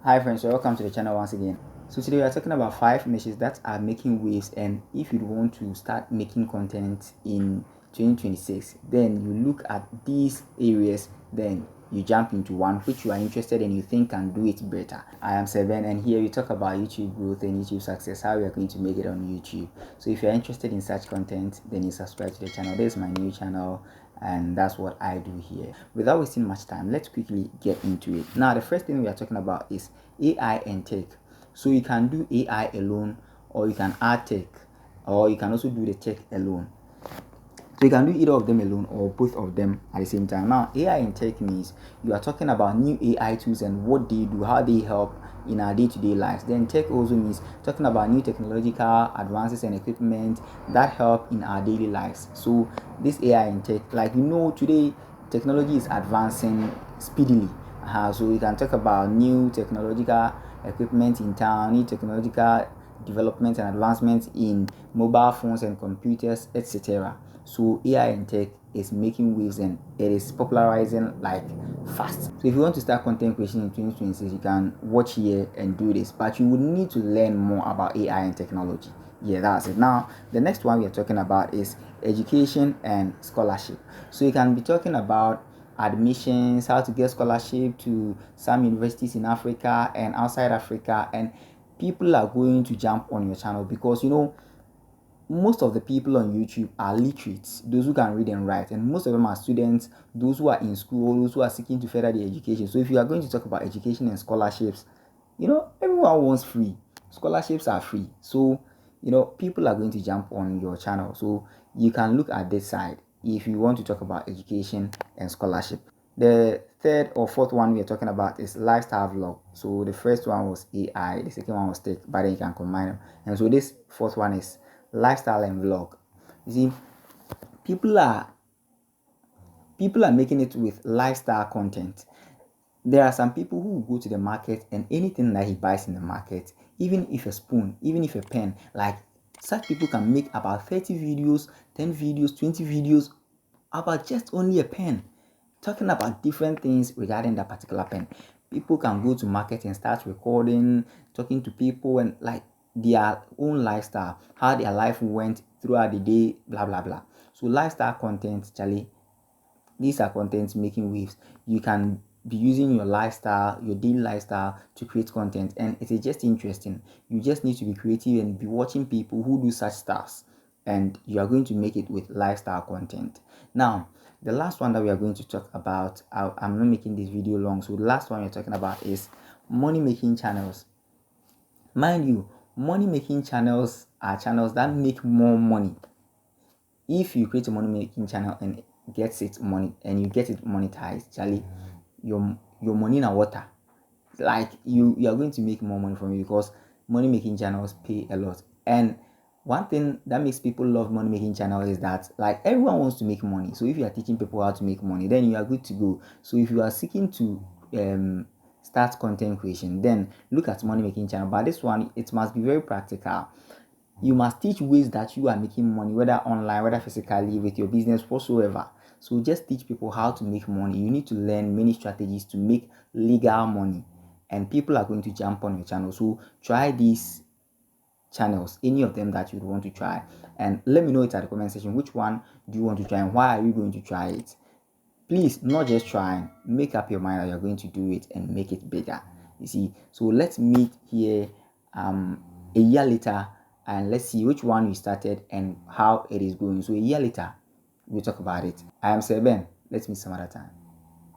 Hi friends, so welcome to the channel once again. So today we are talking about 5 niches that are making waves, and if you want to start making content in 2026, then you look at these areas, then you jump into one which you are interested in, you think can do it better. I am Seven, and here we talk about YouTube growth and YouTube success, how we are going to make it on YouTube. So if you're interested in such content, then you subscribe to the channel. This is my new channel, and that's what I do here. Without wasting much time, let's quickly get into it. Now the first thing we are talking about is AI and tech. So you can do AI alone, or you can add tech, or you can also do the tech alone. So you can do either of them alone or both of them at the same time. Now AI and tech means you are talking about new AI tools and what they do, how they help in our day-to-day lives. Then tech also means talking about new technological advances and equipment that help in our daily lives. So this AI and tech, like today technology is advancing speedily. So we can talk about new technological equipment in town, new technological development and advancements in mobile phones and computers, etc. So AI and tech is making waves and it is popularizing like fast. So if you want to start content creation in 2026, you can watch here and do this, but you would need to learn more about AI and technology. Yeah, that's it. Now the next one we are talking about is education and scholarship. So you can be talking about admissions, how to get scholarship to some universities in Africa and outside Africa, and people are going to jump on your channel because most of the people on YouTube are literate, those who can read and write, and most of them are students, those who are in school, those who are seeking to further their education. So if you are going to talk about education and scholarships, everyone wants free. Scholarships are free. So people are going to jump on your channel. So you can look at this side if you want to talk about education and scholarship. The third or fourth one we are talking about is lifestyle vlog. So the first one was AI, the second one was tech, but then you can combine them. And so this fourth one is lifestyle and vlog. You see, people are making it with lifestyle content. There are some people who go to the market and anything that he buys in the market, even if a spoon, even if a pen, like such people can make about 30 videos, 10 videos, 20 videos about just only a pen, talking about different things regarding that particular pen. People can go to market and start recording, talking to people, and like their own lifestyle, how their life went throughout the day, blah blah blah. So lifestyle content, Charlie, these are contents making waves. You can be using your lifestyle, your daily lifestyle, to create content, and it is just interesting. You just need to be creative and be watching people who do such stuffs, and you are going to make it with lifestyle content. Now the last one that we are going to talk about, I'm not making this video long, so the last one we're talking about is money making channels. Mind you, money making channels are channels that make more money. If you create a money making channel and gets it money and you get it monetized, Charlie, your money in water. Like you are going to make more money from it because money making channels pay a lot. And one thing that makes people love money making channel is that like everyone wants to make money. So if you are teaching people how to make money, then you are good to go. So if you are seeking to start content creation, then look at money making channel. But this one, it must be very practical. You must teach ways that you are making money, whether online, whether physically, with your business, whatsoever. So just teach people how to make money. You need to learn many strategies to make legal money, and people are going to jump on your channel. So try these channels, any of them that you want to try, and let me know it at the comment section. Which one do you want to try, and why are you going to try it? Please, not just trying, make up your mind that you're going to do it and make it bigger. You see, so let's meet here a year later, and let's see which one you started and how it is going. So a year later we'll talk about it. I am Seben. Let's meet some other time.